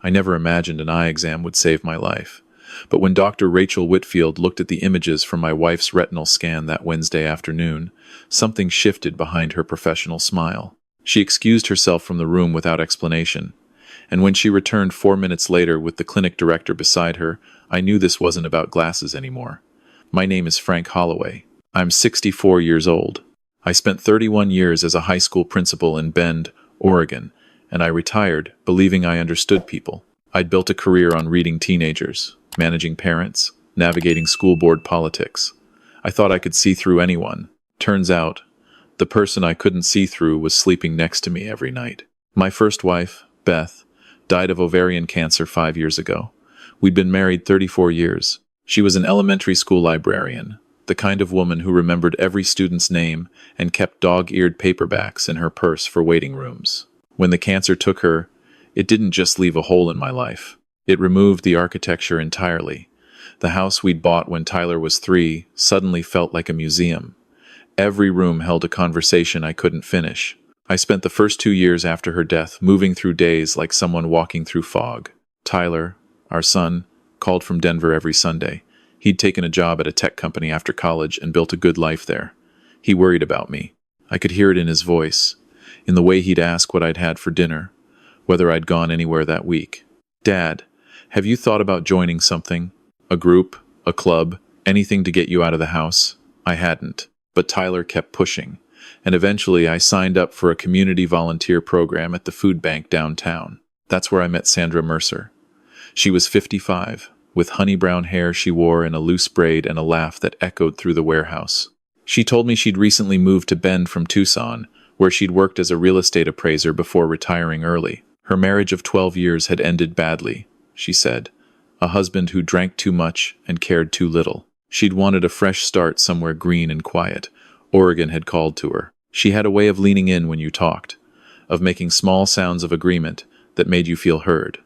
I never imagined an eye exam would save my life. But when Dr. Rachel Whitfield looked at the images from my wife's retinal scan that Wednesday afternoon, something shifted behind her professional smile. She excused herself from the room without explanation, and when she returned 4 minutes later with the clinic director beside her, I knew this wasn't about glasses anymore. My name is Frank Holloway. I'm 64 years old. I spent 31 years as a high school principal in Bend, Oregon, and I retired, believing I understood people. I'd built a career on reading teenagers, managing parents, navigating school board politics. I thought I could see through anyone. Turns out, the person I couldn't see through was sleeping next to me every night. My first wife, Beth, died of ovarian cancer 5 years ago. We'd been married 34 years. She was an elementary school librarian, the kind of woman who remembered every student's name and kept dog-eared paperbacks in her purse for waiting rooms. When the cancer took her, it didn't just leave a hole in my life. It removed the architecture entirely. The house we'd bought when Tyler was 3 suddenly felt like a museum. Every room held a conversation I couldn't finish. I spent the first 2 years after her death moving through days like someone walking through fog. Tyler, our son, called from Denver every Sunday. He'd taken a job at a tech company after college and built a good life there. He worried about me. I could hear it in his voice, in the way he'd ask what I'd had for dinner, whether I'd gone anywhere that week. "Dad, have you thought about joining something? A group, a club, anything to get you out of the house?" I hadn't, but Tyler kept pushing, and eventually I signed up for a community volunteer program at the food bank downtown. That's where I met Sandra Mercer. She was 55, with honey brown hair she wore in a loose braid and a laugh that echoed through the warehouse. She told me she'd recently moved to Bend from Tucson, where she'd worked as a real estate appraiser before retiring early. Her marriage of 12 years had ended badly, she said. A husband who drank too much and cared too little. She'd wanted a fresh start somewhere green and quiet. Oregon had called to her. She had a way of leaning in when you talked, of making small sounds of agreement that made you feel heard.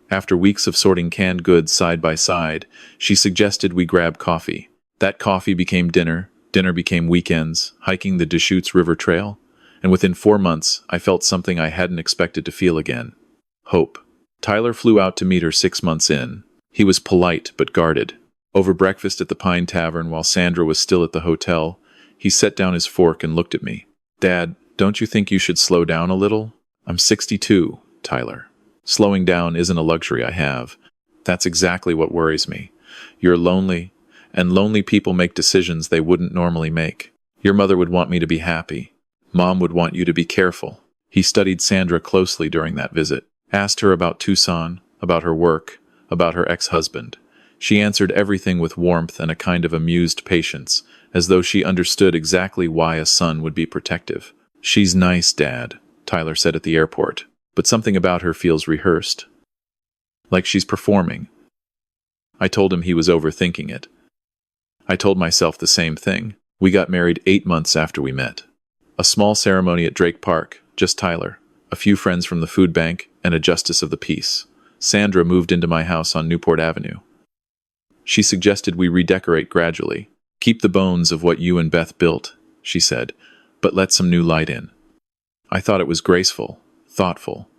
After weeks of sorting canned goods side by side, she suggested we grab coffee. That coffee became dinner, dinner became weekends, hiking the Deschutes River Trail, and within 4 months, I felt something I hadn't expected to feel again. Hope. Tyler flew out to meet her 6 months in. He was polite but guarded. Over breakfast at the Pine Tavern while Sandra was still at the hotel, he set down his fork and looked at me. "Dad, don't you think you should slow down a little?" "I'm 62, Tyler. Slowing down isn't a luxury I have. That's exactly what worries me. You're lonely, and lonely people make decisions they wouldn't normally make. Your mother would want me to be happy. Mom would want you to be careful." He studied Sandra closely during that visit, asked her about Tucson, about her work, about her ex-husband. She answered everything with warmth and a kind of amused patience, as though she understood exactly why a son would be protective. "She's nice, Dad," Tyler said at the airport, "but something about her feels rehearsed. Like she's performing." I told him he was overthinking it. I told myself the same thing. We got married 8 months after we met. A small ceremony at Drake Park, just Tyler, a few friends from the food bank, and a justice of the peace. Sandra moved into my house on Newport Avenue. She suggested we redecorate gradually. "Keep the bones of what you and Beth built," she said, "but let some new light in." I thought it was graceful, thoughtful.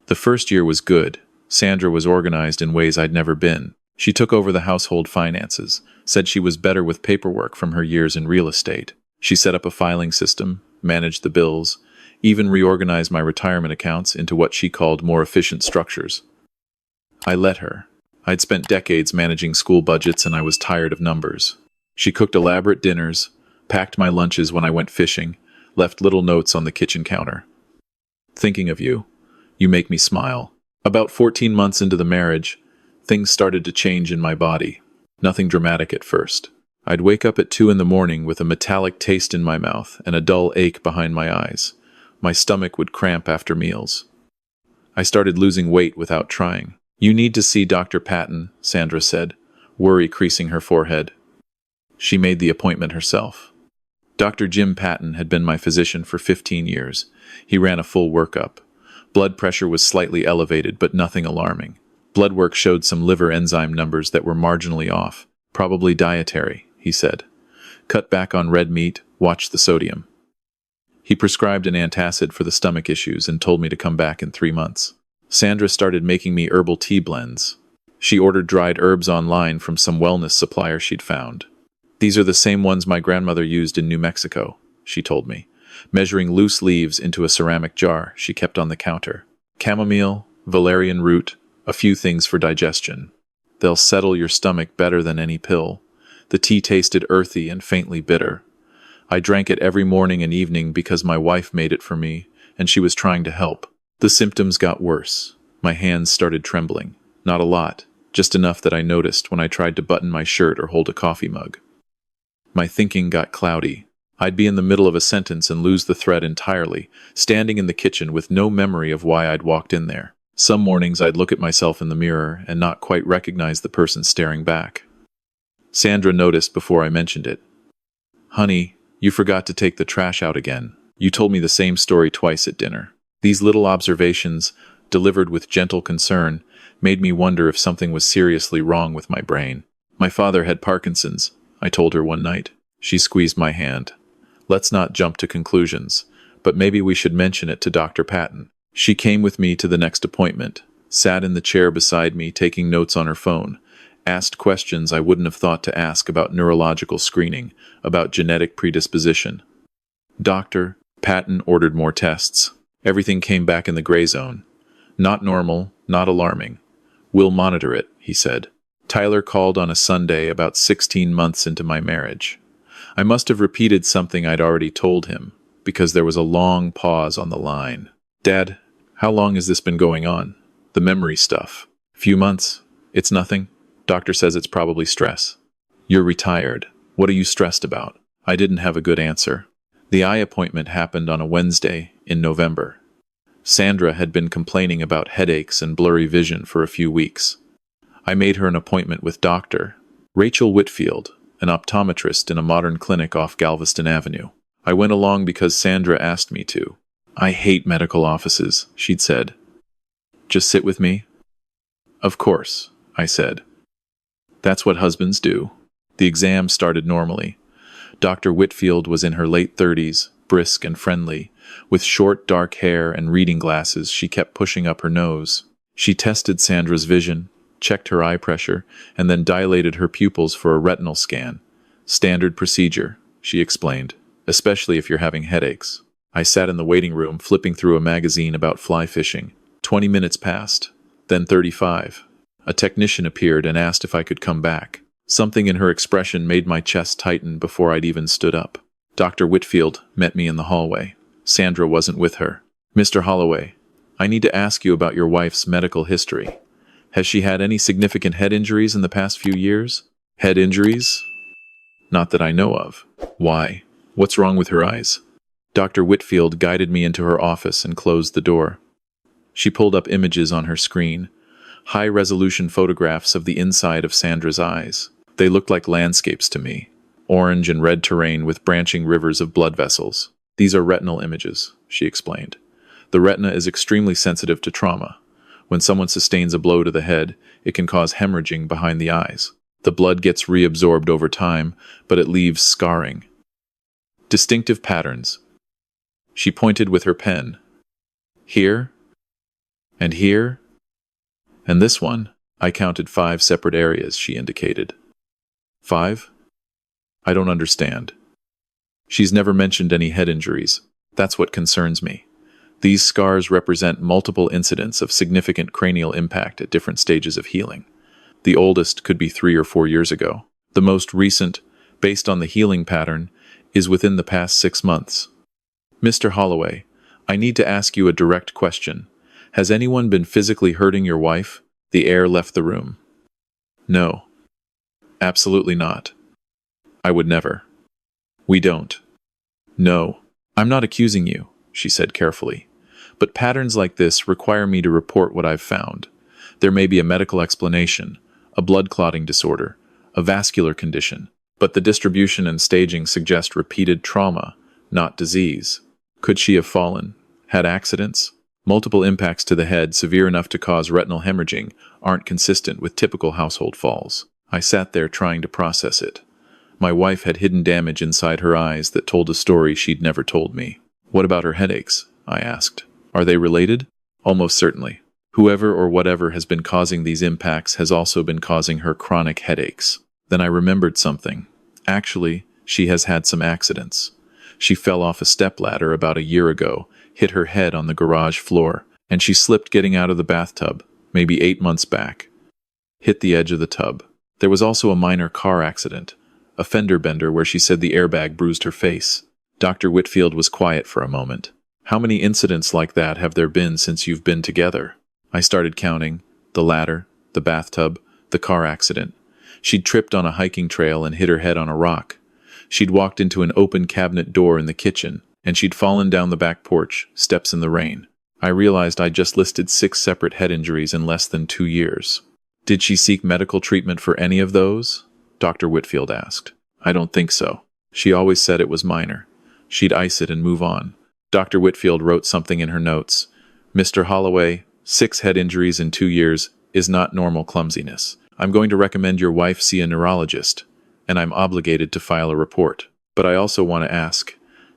The first year was good. Sandra was organized in ways I'd never been. She took over the household finances, said she was better with paperwork from her years in real estate. She set up a filing system, managed the bills, even reorganized my retirement accounts into what she called more efficient structures. I let her. I'd spent decades managing school budgets and I was tired of numbers. She cooked elaborate dinners, packed my lunches when I went fishing, left little notes on the kitchen counter. "Thinking of you. You make me smile." About 14 months into the marriage, things started to change in my body. Nothing dramatic at first. I'd wake up at 2 in the morning with a metallic taste in my mouth and a dull ache behind my eyes. My stomach would cramp after meals. I started losing weight without trying. "You need to see Dr. Patton," Sandra said, worry creasing her forehead. She made the appointment herself. Dr. Jim Patton had been my physician for 15 years. He ran a full workup. Blood pressure was slightly elevated, but nothing alarming. Blood work showed some liver enzyme numbers that were marginally off. "Probably dietary," he said. "Cut back on red meat, watch the sodium." He prescribed an antacid for the stomach issues and told me to come back in 3 months. Sandra started making me herbal tea blends. She ordered dried herbs online from some wellness supplier she'd found. These are the same ones my grandmother used in New Mexico, she told me, measuring loose leaves into a ceramic jar she kept on the counter. Chamomile, valerian root, a few things for digestion. They'll settle your stomach better than any pill. The tea tasted earthy and faintly bitter. I drank it every morning and evening because my wife made it for me, and she was trying to help. The symptoms got worse. My hands started trembling. Not a lot, just enough that I noticed when I tried to button my shirt or hold a coffee mug. My thinking got cloudy. I'd be in the middle of a sentence and lose the thread entirely, standing in the kitchen with no memory of why I'd walked in there. Some mornings I'd look at myself in the mirror and not quite recognize the person staring back. Sandra noticed before I mentioned it. "Honey, you forgot to take the trash out again. You told me the same story twice at dinner." These little observations, delivered with gentle concern, made me wonder if something was seriously wrong with my brain. "My father had Parkinson's," I told her one night. She squeezed my hand. "Let's not jump to conclusions, but maybe we should mention it to Dr. Patton." She came with me to the next appointment, sat in the chair beside me taking notes on her phone, asked questions I wouldn't have thought to ask about neurological screening, about genetic predisposition. Dr. Patton ordered more tests. Everything came back in the gray zone. "Not normal, not alarming. We'll monitor it," he said. Tyler called on a Sunday about 16 months into my marriage. I must have repeated something I'd already told him, because there was a long pause on the line. "Dad, how long has this been going on? The memory stuff." "Few months. It's nothing. Doctor says it's probably stress." "You're retired. What are you stressed about?" I didn't have a good answer. The eye appointment happened on a Wednesday in November. Sandra had been complaining about headaches and blurry vision for a few weeks. I made her an appointment with Dr. Rachel Whitfield, an optometrist in a modern clinic off Galveston Avenue. I went along because Sandra asked me to. "I hate medical offices," she'd said. "Just sit with me?" "Of course," I said. That's what husbands do. The exam started normally. Dr. Whitfield was in her late 30s, brisk and friendly. With short, dark hair and reading glasses she kept pushing up her nose. She tested Sandra's vision, checked her eye pressure, and then dilated her pupils for a retinal scan. "Standard procedure," she explained, "especially if you're having headaches." I sat in the waiting room flipping through a magazine about fly fishing. 20 minutes passed, then 35. A technician appeared and asked if I could come back. Something in her expression made my chest tighten before I'd even stood up. Dr. Whitfield met me in the hallway. Sandra wasn't with her. "Mr. Holloway, I need to ask you about your wife's medical history. Has she had any significant head injuries in the past few years?" "Head injuries? Not that I know of." "Why? What's wrong with her eyes?" Dr. Whitfield guided me into her office and closed the door. She pulled up images on her screen, high-resolution photographs of the inside of Sandra's eyes. They looked like landscapes to me, orange and red terrain with branching rivers of blood vessels. "These are retinal images," she explained. "The retina is extremely sensitive to trauma. When someone sustains a blow to the head, it can cause hemorrhaging behind the eyes. The blood gets reabsorbed over time, but it leaves scarring. Distinctive patterns." She pointed with her pen. "Here, and here, and this one." I counted 5 separate areas she indicated. 5? I don't understand. She's never mentioned any head injuries. That's what concerns me. These scars represent multiple incidents of significant cranial impact at different stages of healing. The oldest could be 3 or 4 years ago. The most recent, based on the healing pattern, is within the past 6 months. "Mr. Holloway, I need to ask you a direct question. Has anyone been physically hurting your wife?" The air left the room. "No. Absolutely not. I would never. We don't." "No. I'm not accusing you," she said carefully. "But patterns like this require me to report what I've found. There may be a medical explanation, a blood clotting disorder, a vascular condition, but the distribution and staging suggest repeated trauma, not disease. Could she have fallen? Had accidents? Multiple impacts to the head severe enough to cause retinal hemorrhaging aren't consistent with typical household falls." I sat there trying to process it. My wife had hidden damage inside her eyes that told a story she'd never told me. "What about her headaches?" I asked. "Are they related?" "Almost certainly. Whoever or whatever has been causing these impacts has also been causing her chronic headaches. Then I remembered something. Actually, she has had some accidents. She fell off a stepladder about a year ago, hit her head on the garage floor, and she slipped getting out of the bathtub, maybe 8 months back. Hit the edge of the tub. There was also a minor car accident, a fender bender where she said the airbag bruised her face. Dr. Whitfield was quiet for a moment. How many incidents like that have there been since you've been together? I started counting. The ladder, the bathtub, the car accident. She'd tripped on a hiking trail and hit her head on a rock. She'd walked into an open cabinet door in the kitchen, and she'd fallen down the back porch, steps in the rain. I realized I'd just listed 6 separate head injuries in less than 2 years. Did she seek medical treatment for any of those? Dr. Whitfield asked. I don't think so. She always said it was minor. She'd ice it and move on. Dr. Whitfield wrote something in her notes. Mr. Holloway, 6 head injuries in 2 years is not normal clumsiness. I'm going to recommend your wife see a neurologist, and I'm obligated to file a report. But I also want to ask,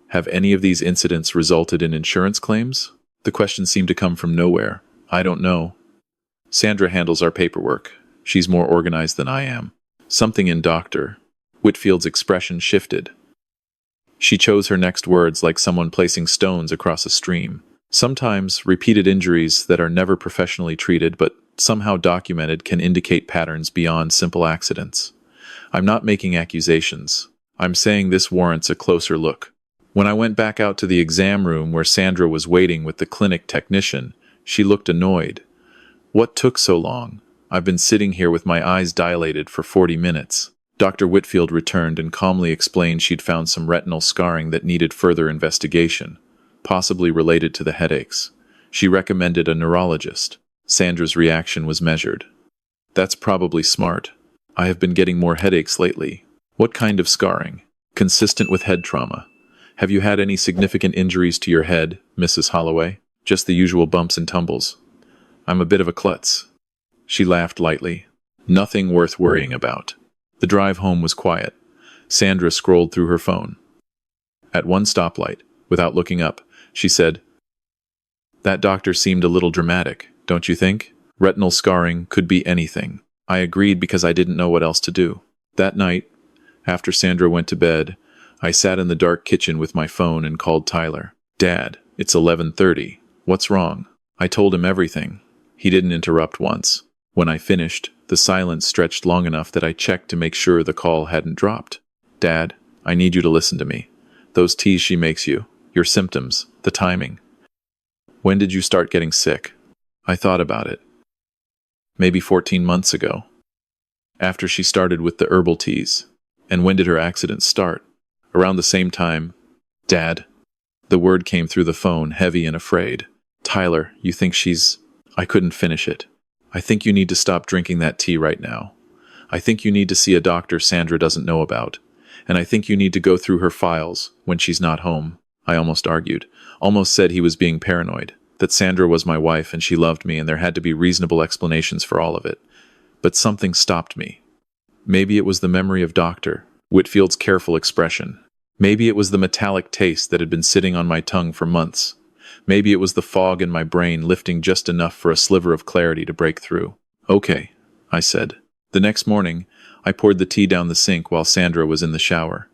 have any of these incidents resulted in insurance claims? The question seemed to come from nowhere. I don't know. Sandra handles our paperwork. She's more organized than I am. Something in Dr. Whitfield's expression shifted. She chose her next words like someone placing stones across a stream. Sometimes, repeated injuries that are never professionally treated but somehow documented can indicate patterns beyond simple accidents. I'm not making accusations. I'm saying this warrants a closer look. When I went back out to the exam room where Sandra was waiting with the clinic technician, she looked annoyed. What took so long? I've been sitting here with my eyes dilated for 40 minutes. Dr. Whitfield returned and calmly explained she'd found some retinal scarring that needed further investigation, possibly related to the headaches. She recommended a neurologist. Sandra's reaction was measured. That's probably smart. I have been getting more headaches lately. What kind of scarring? Consistent with head trauma. Have you had any significant injuries to your head, Mrs. Holloway? Just the usual bumps and tumbles. I'm a bit of a klutz. She laughed lightly. Nothing worth worrying about. The drive home was quiet. Sandra scrolled through her phone. At one stoplight, without looking up, she said, "That doctor seemed a little dramatic, don't you think? Retinal scarring could be anything." I agreed because I didn't know what else to do. That night, after Sandra went to bed, I sat in the dark kitchen with my phone and called Tyler. "Dad, it's 11:30. What's wrong?" I told him everything. He didn't interrupt once. When I finished, the silence stretched long enough that I checked to make sure the call hadn't dropped. "Dad, I need you to listen to me. Those teas she makes you, your symptoms, the timing. When did you start getting sick?" I thought about it. Maybe 14 months ago. After she started with the herbal teas. And when did her accident start? Around the same time. "Dad." The word came through the phone, heavy and afraid. "Tyler, you think she's—" I couldn't finish it. "I think you need to stop drinking that tea right now. I think you need to see a doctor Sandra doesn't know about. And I think you need to go through her files when she's not home." I almost argued, almost said he was being paranoid, that Sandra was my wife and she loved me and there had to be reasonable explanations for all of it. But something stopped me. Maybe it was the memory of Dr. Whitfield's careful expression. Maybe it was the metallic taste that had been sitting on my tongue for months. Maybe it was the fog in my brain lifting just enough for a sliver of clarity to break through. "Okay," I said. The next morning, I poured the tea down the sink while Sandra was in the shower.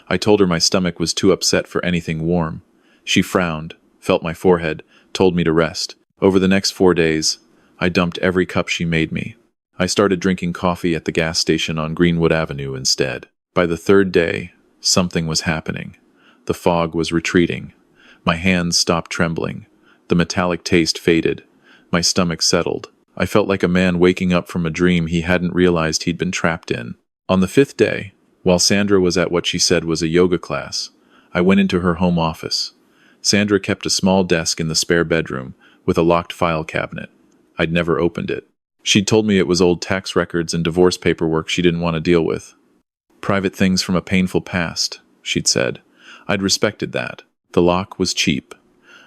I told her my stomach was too upset for anything warm. She frowned, felt my forehead, told me to rest. Over the next 4 days, I dumped every cup she made me. I started drinking coffee at the gas station on Greenwood Avenue instead. By the 3rd day, something was happening. The fog was retreating. My hands stopped trembling. The metallic taste faded. My stomach settled. I felt like a man waking up from a dream he hadn't realized he'd been trapped in. On the 5th day, while Sandra was at what she said was a yoga class, I went into her home office. Sandra kept a small desk in the spare bedroom with a locked file cabinet. I'd never opened it. She'd told me it was old tax records and divorce paperwork she didn't want to deal with. Private things from a painful past, she'd said. I'd respected that. The lock was cheap.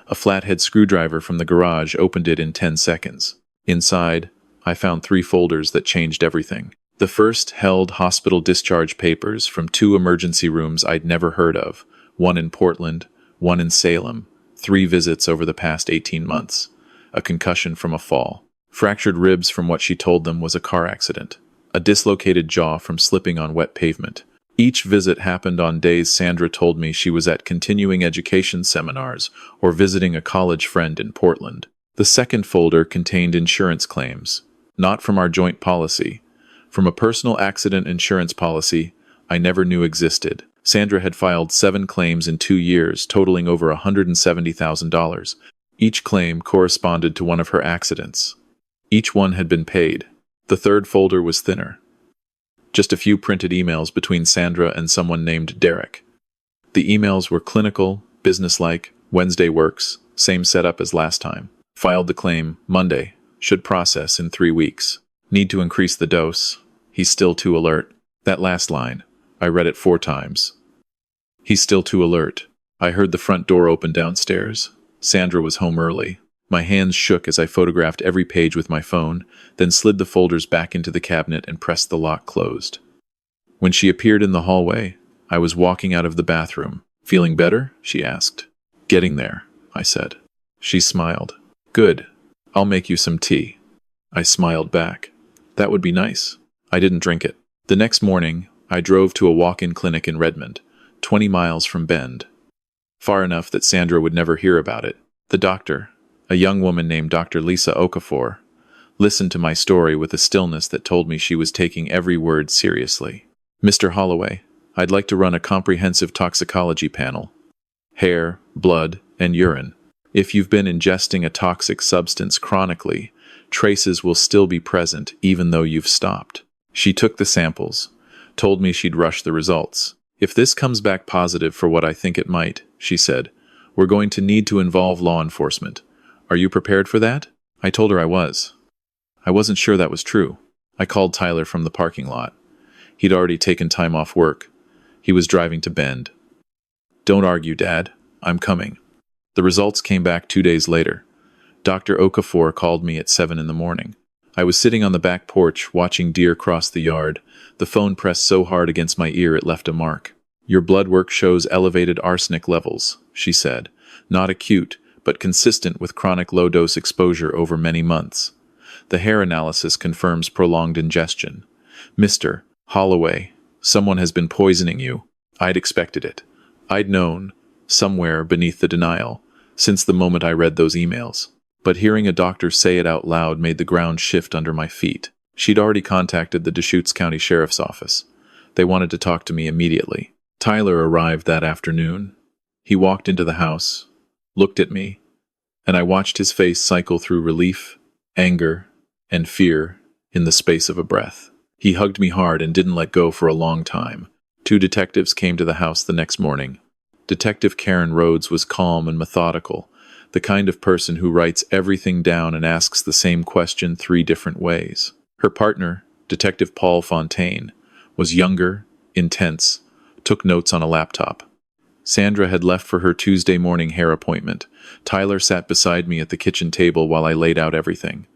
A flathead screwdriver from the garage opened it in 10 seconds. Inside, I found 3 folders that changed everything. The first held hospital discharge papers from 2 emergency rooms I'd never heard of, one in Portland, one in Salem, 3 visits over the past 18 months, a concussion from a fall. Fractured ribs from what she told them was a car accident. A dislocated jaw from slipping on wet pavement. Each visit happened on days Sandra told me she was at continuing education seminars or visiting a college friend in Portland. The second folder contained insurance claims. Not from our joint policy. From a personal accident insurance policy I never knew existed. Sandra had filed 7 claims in 2 years, totaling over $170,000. Each claim corresponded to one of her accidents. Each one had been paid. The third folder was thinner. Just a few printed emails between Sandra and someone named Derek. The emails were clinical, businesslike, Wednesday works, same setup as last time. Filed the claim, Monday, should process in 3 weeks. Need to increase the dose. He's still too alert. That last line, I read it 4 times. He's still too alert. I heard the front door open downstairs. Sandra was home early. My hands shook as I photographed every page with my phone, then slid the folders back into the cabinet and pressed the lock closed. When she appeared in the hallway, I was walking out of the bathroom. Feeling better? She asked. Getting there, I said. She smiled. Good. I'll make you some tea. I smiled back. That would be nice. I didn't drink it. The next morning, I drove to a walk-in clinic in Redmond, 20 miles from Bend. Far enough that Sandra would never hear about it. The doctor, a young woman named Dr. Lisa Okafor, listened to my story with a stillness that told me she was taking every word seriously. Mr. Holloway, I'd like to run a comprehensive toxicology panel. Hair, blood, and urine. If you've been ingesting a toxic substance chronically, traces will still be present even though you've stopped. She took the samples, told me she'd rush the results. If this comes back positive for what I think it might, she said, we're going to need to involve law enforcement. Are you prepared for that? I told her I was. I wasn't sure that was true. I called Tyler from the parking lot. He'd already taken time off work. He was driving to Bend. Don't argue, Dad. I'm coming. The results came back 2 days later. Dr. Okafor called me at 7 in the morning. I was sitting on the back porch watching deer cross the yard. The phone pressed so hard against my ear it left a mark. Your blood work shows elevated arsenic levels, she said. Not acute, but consistent with chronic low-dose exposure over many months. The hair analysis confirms prolonged ingestion. Mr. Holloway, someone has been poisoning you. I'd expected it. I'd known, somewhere beneath the denial, since the moment I read those emails. But hearing a doctor say it out loud made the ground shift under my feet. She'd already contacted the Deschutes County Sheriff's Office. They wanted to talk to me immediately. Tyler arrived that afternoon. He walked into the house, looked at me, and I watched his face cycle through relief, anger, and fear in the space of a breath. He hugged me hard and didn't let go for a long time. 2 detectives came to the house the next morning. Detective Karen Rhodes was calm and methodical, the kind of person who writes everything down and asks the same question 3 different ways. Her partner, Detective Paul Fontaine, was younger, intense, took notes on a laptop. Sandra had left for her Tuesday morning hair appointment. Tyler sat beside me at the kitchen table while I laid out everything.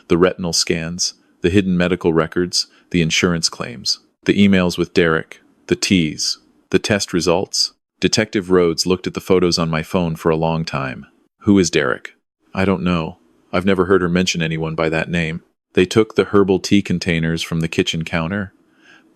The retinal scans, the hidden medical records, the insurance claims, the emails with Derek, the teas, the test results. Detective Rhodes looked at the photos on my phone for a long time. Who is Derek? I don't know. I've never heard her mention anyone by that name. They took the herbal tea containers from the kitchen counter,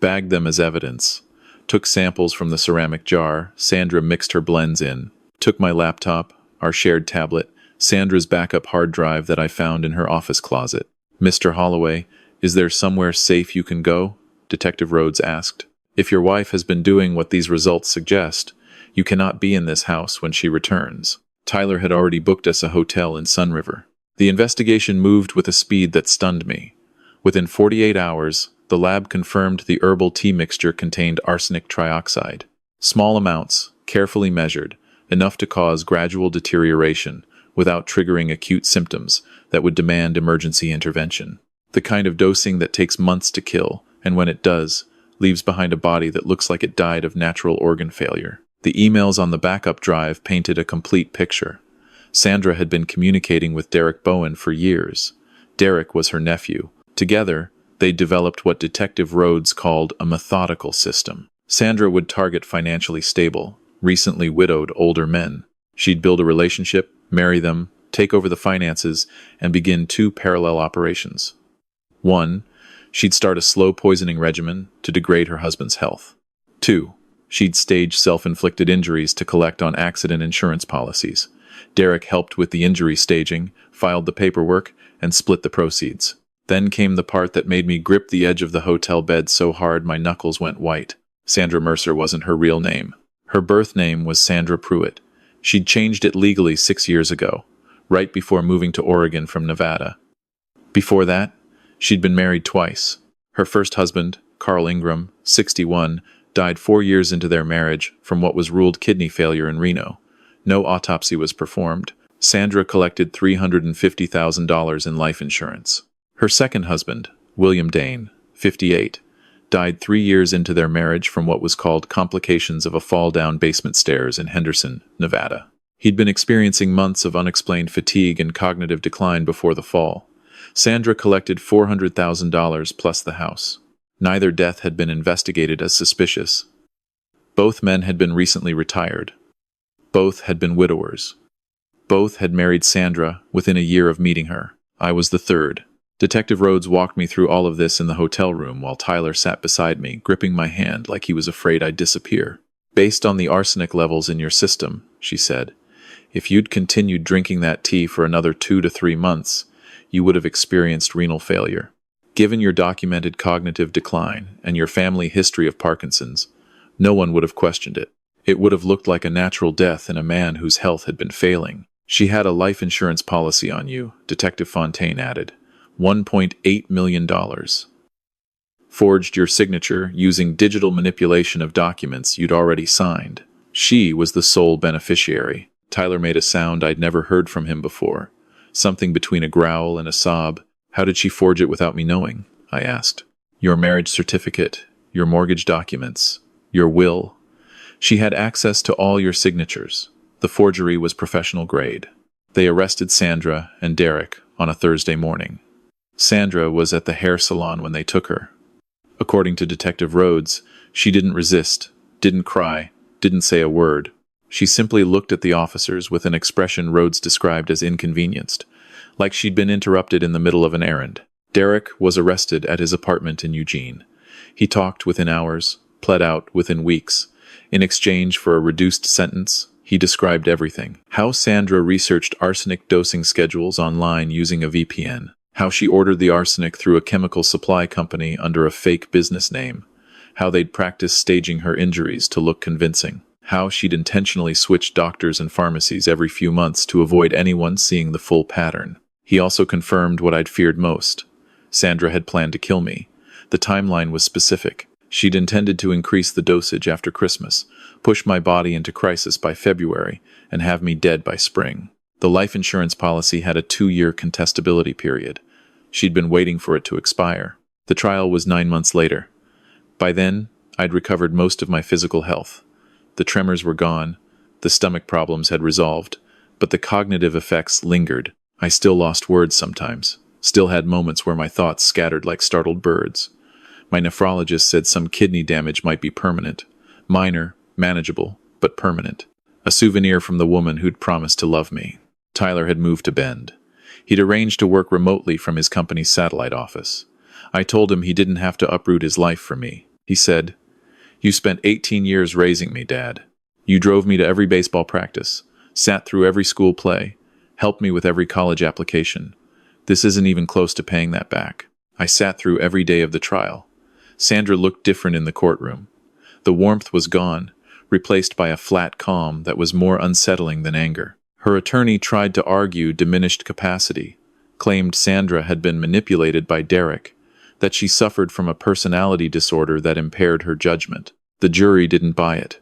bagged them as evidence, took samples from the ceramic jar. Sandra mixed her blends in, took my laptop, our shared tablet, Sandra's backup hard drive that I found in her office closet. Mr. Holloway, is there somewhere safe you can go? Detective Rhodes asked. If your wife has been doing what these results suggest, you cannot be in this house when she returns. Tyler had already booked us a hotel in Sun River. The investigation moved with a speed that stunned me. Within 48 hours, the lab confirmed the herbal tea mixture contained arsenic trioxide. Small amounts, carefully measured, enough to cause gradual deterioration without triggering acute symptoms that would demand emergency intervention. The kind of dosing that takes months to kill, and when it does, leaves behind a body that looks like it died of natural organ failure. The emails on the backup drive painted a complete picture. Sandra had been communicating with Derek Bowen for years. Derek was her nephew. Together, they developed what Detective Rhodes called a methodical system. Sandra would target financially stable, recently widowed older men. She'd build a relationship, marry them, take over the finances, and begin two parallel operations. One, she'd start a slow poisoning regimen to degrade her husband's health. Two, she'd stage self-inflicted injuries to collect on accident insurance policies. Derek helped with the injury staging, filed the paperwork, and split the proceeds. Then came the part that made me grip the edge of the hotel bed so hard my knuckles went white. Sandra Mercer wasn't her real name. Her birth name was Sandra Pruitt. She'd changed it legally 6 years ago, right before moving to Oregon from Nevada. Before that, she'd been married twice. Her first husband, Carl Ingram, 61, died 4 years into their marriage from what was ruled kidney failure in Reno. No autopsy was performed. Sandra collected $350,000 in life insurance. Her second husband, William Dane, 58, died 3 years into their marriage from what was called complications of a fall down basement stairs in Henderson, Nevada. He'd been experiencing months of unexplained fatigue and cognitive decline before the fall. Sandra collected $400,000 plus the house. Neither death had been investigated as suspicious. Both men had been recently retired. Both had been widowers. Both had married Sandra within a year of meeting her. I was the third. Detective Rhodes walked me through all of this in the hotel room while Tyler sat beside me, gripping my hand like he was afraid I'd disappear. Based on the arsenic levels in your system, she said, if you'd continued drinking that tea for another 2 to 3 months, you would have experienced renal failure. Given your documented cognitive decline and your family history of Parkinson's, no one would have questioned it. It would have looked like a natural death in a man whose health had been failing. She had a life insurance policy on you, Detective Fontaine added. $1.8 million. Forged your signature using digital manipulation of documents you'd already signed. She was the sole beneficiary. Tyler made a sound I'd never heard from him before. Something between a growl and a sob. How did she forge it without me knowing? I asked. Your marriage certificate, your mortgage documents, your will. She had access to all your signatures. The forgery was professional grade. They arrested Sandra and Derek on a Thursday morning. Sandra was at the hair salon when they took her. According to Detective Rhodes, she didn't resist, didn't cry, didn't say a word. She simply looked at the officers with an expression Rhodes described as inconvenienced, like she'd been interrupted in the middle of an errand. Derek was arrested at his apartment in Eugene. He talked within hours, pled out within weeks. In exchange for a reduced sentence, he described everything. How Sandra researched arsenic dosing schedules online using a VPN. How she ordered the arsenic through a chemical supply company under a fake business name. How they'd practiced staging her injuries to look convincing. How she'd intentionally switched doctors and pharmacies every few months to avoid anyone seeing the full pattern. He also confirmed what I'd feared most. Sandra had planned to kill me. The timeline was specific. She'd intended to increase the dosage after Christmas, push my body into crisis by February, and have me dead by spring. The life insurance policy had a 2-year contestability period. She'd been waiting for it to expire. The trial was 9 months later. By then, I'd recovered most of my physical health. The tremors were gone, the stomach problems had resolved, but the cognitive effects lingered. I still lost words sometimes, still had moments where my thoughts scattered like startled birds. My nephrologist said some kidney damage might be permanent. Minor, manageable, but permanent. A souvenir from the woman who'd promised to love me. Tyler had moved to Bend. He'd arranged to work remotely from his company's satellite office. I told him he didn't have to uproot his life for me. He said, "You spent 18 years raising me, Dad. You drove me to every baseball practice, sat through every school play, helped me with every college application. This isn't even close to paying that back." I sat through every day of the trial. Sandra looked different in the courtroom. The warmth was gone, replaced by a flat calm that was more unsettling than anger. Her attorney tried to argue diminished capacity, claimed Sandra had been manipulated by Derek, that she suffered from a personality disorder that impaired her judgment. The jury didn't buy it.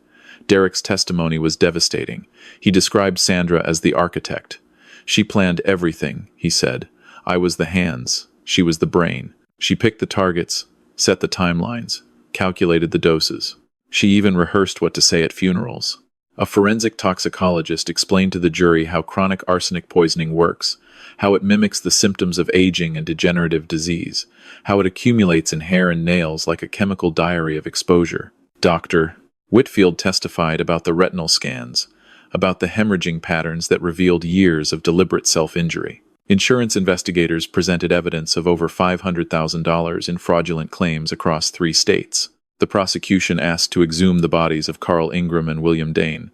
Derek's testimony was devastating. He described Sandra as the architect. She planned everything, he said. I was the hands. She was the brain. She picked the targets, set the timelines, calculated the doses. She even rehearsed what to say at funerals. A forensic toxicologist explained to the jury how chronic arsenic poisoning works, how it mimics the symptoms of aging and degenerative disease, how it accumulates in hair and nails like a chemical diary of exposure. Dr. Whitfield testified about the retinal scans, about the hemorrhaging patterns that revealed years of deliberate self-injury. Insurance investigators presented evidence of over $500,000 in fraudulent claims across 3 states. The prosecution asked to exhume the bodies of Carl Ingram and William Dane.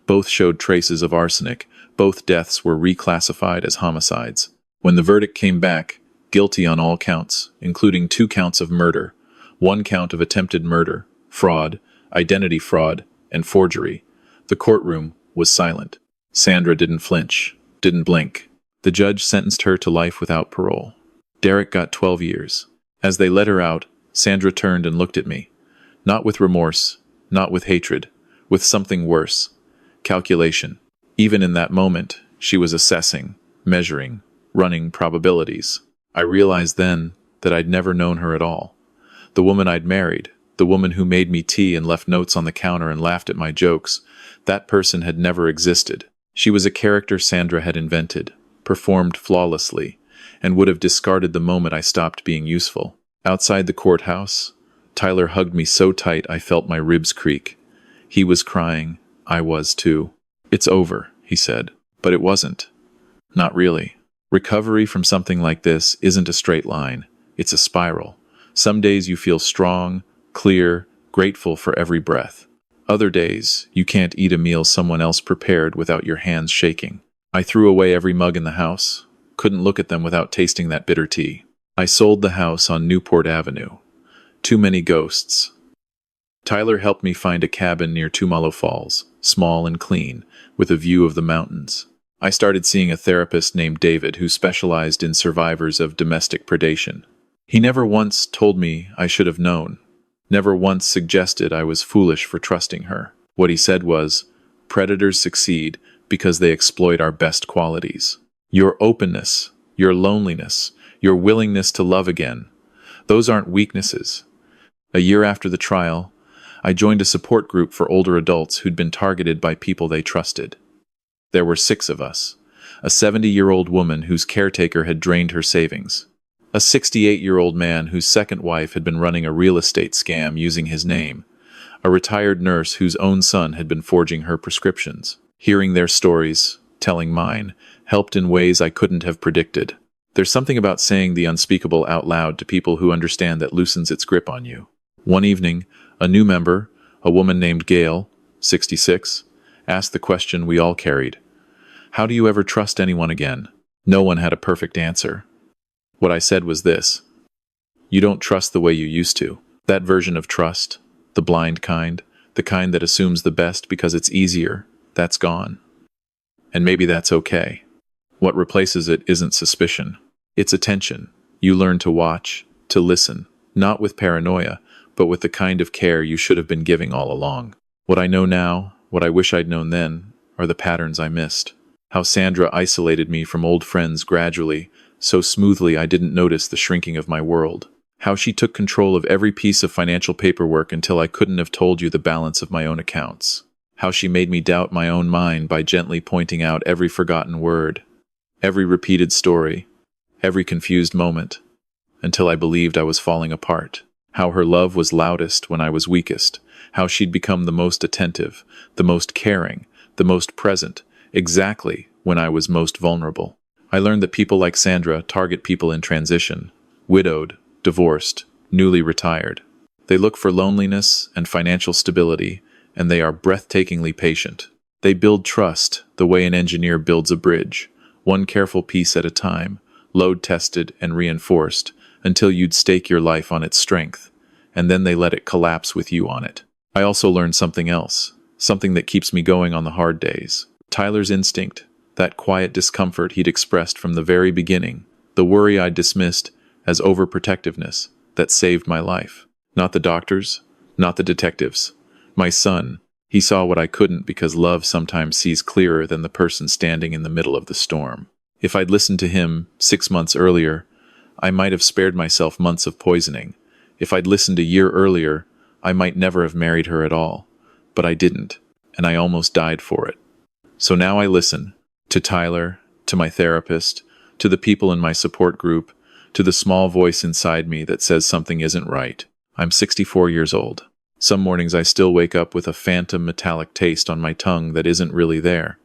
Both showed traces of arsenic. Both deaths were reclassified as homicides. When the verdict came back, guilty on all counts, including 2 counts of murder, 1 count of attempted murder, fraud, identity fraud, and forgery, the courtroom was silent. Sandra didn't flinch, didn't blink. The judge sentenced her to life without parole. Derek got 12 years. As they let her out, Sandra turned and looked at me. Not with remorse, not with hatred, with something worse. Calculation. Even in that moment, she was assessing, measuring, running probabilities. I realized then that I'd never known her at all. The woman I'd married, the woman who made me tea and left notes on the counter and laughed at my jokes, that person had never existed. She was a character Sandra had invented, performed flawlessly, and would have discarded the moment I stopped being useful. Outside the courthouse, Tyler hugged me so tight I felt my ribs creak. He was crying. I was too. "It's over," he said. But it wasn't. Not really. Recovery from something like this isn't a straight line. It's a spiral. Some days you feel strong, clear, grateful for every breath. Other days, you can't eat a meal someone else prepared without your hands shaking. I threw away every mug in the house. Couldn't look at them without tasting that bitter tea. I sold the house on Newport Avenue. Too many ghosts. Tyler helped me find a cabin near Tumalo Falls, small and clean, with a view of the mountains. I started seeing a therapist named David who specialized in survivors of domestic predation. He never once told me I should have known. Never once suggested I was foolish for trusting her. What he said was, predators succeed because they exploit our best qualities. Your openness, your loneliness, your willingness to love again, those aren't weaknesses. A year after the trial, I joined a support group for older adults who'd been targeted by people they trusted. There were 6 of us. A 70-year-old woman whose caretaker had drained her savings. A 68-year-old man whose second wife had been running a real estate scam using his name. A retired nurse whose own son had been forging her prescriptions. Hearing their stories, telling mine, helped in ways I couldn't have predicted. There's something about saying the unspeakable out loud to people who understand that loosens its grip on you. One evening, a new member, a woman named Gail, 66, asked the question we all carried. How do you ever trust anyone again? No one had a perfect answer. What I said was this. You don't trust the way you used to. That version of trust, the blind kind, the kind that assumes the best because it's easier, that's gone. And maybe that's okay. What replaces it isn't suspicion. It's attention. You learn to watch, to listen, not with paranoia, but with the kind of care you should have been giving all along. What I know now, what I wish I'd known then, are the patterns I missed. How Sandra isolated me from old friends gradually, so smoothly I didn't notice the shrinking of my world. How she took control of every piece of financial paperwork until I couldn't have told you the balance of my own accounts. How she made me doubt my own mind by gently pointing out every forgotten word, every repeated story, every confused moment, until I believed I was falling apart. How her love was loudest when I was weakest. How she'd become the most attentive, the most caring, the most present, exactly when I was most vulnerable. I learned that people like Sandra target people in transition, widowed, divorced, newly retired. They look for loneliness and financial stability, and they are breathtakingly patient. They build trust the way an engineer builds a bridge, one careful piece at a time, load-tested and reinforced, until you'd stake your life on its strength, and then they let it collapse with you on it. I also learned something else, something that keeps me going on the hard days. Tyler's instinct, that quiet discomfort he'd expressed from the very beginning, the worry I'd dismissed as overprotectiveness that saved my life. Not the doctors, not the detectives. My son, he saw what I couldn't because love sometimes sees clearer than the person standing in the middle of the storm. If I'd listened to him 6 months earlier, I might have spared myself months of poisoning. If I'd listened a year earlier, I might never have married her at all. But I didn't, and I almost died for it. So now I listen. To Tyler, to my therapist, to the people in my support group, to the small voice inside me that says something isn't right. I'm 64 years old. Some mornings I still wake up with a phantom metallic taste on my tongue that isn't really there.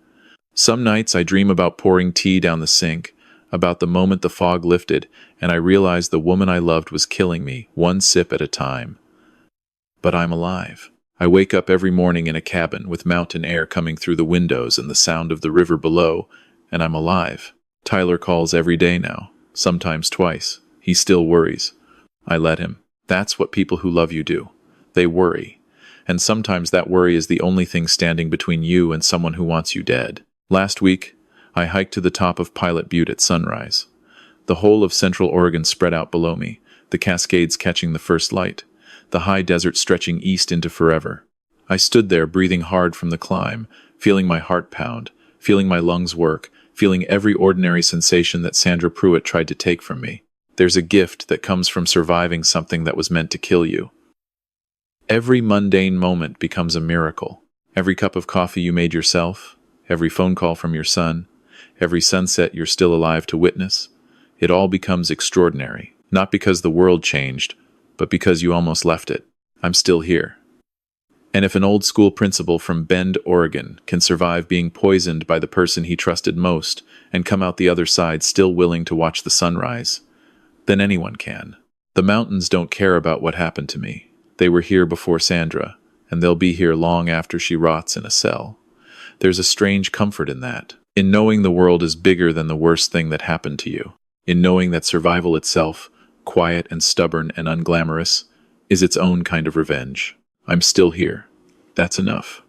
Some nights I dream about pouring tea down the sink, about the moment the fog lifted and I realized the woman I loved was killing me, one sip at a time. But I'm alive. I wake up every morning in a cabin with mountain air coming through the windows and the sound of the river below, and I'm alive. Tyler calls every day now, sometimes twice. He still worries. I let him. That's what people who love you do. They worry. And sometimes that worry is the only thing standing between you and someone who wants you dead. Last week, I hiked to the top of Pilot Butte at sunrise. The whole of Central Oregon spread out below me, the Cascades catching the first light, the high desert stretching east into forever. I stood there breathing hard from the climb, feeling my heart pound, feeling my lungs work, feeling every ordinary sensation that Sandra Pruitt tried to take from me. There's a gift that comes from surviving something that was meant to kill you. Every mundane moment becomes a miracle. Every cup of coffee you made yourself, every phone call from your son, every sunset you're still alive to witness, it all becomes extraordinary. Not because the world changed, but because you almost left it. I'm still here. And if an old school principal from Bend, Oregon, can survive being poisoned by the person he trusted most and come out the other side still willing to watch the sunrise, then anyone can. The mountains don't care about what happened to me. They were here before Sandra, and they'll be here long after she rots in a cell. There's a strange comfort in that, in knowing the world is bigger than the worst thing that happened to you, in knowing that survival itself, quiet and stubborn and unglamorous, is its own kind of revenge. I'm still here. That's enough.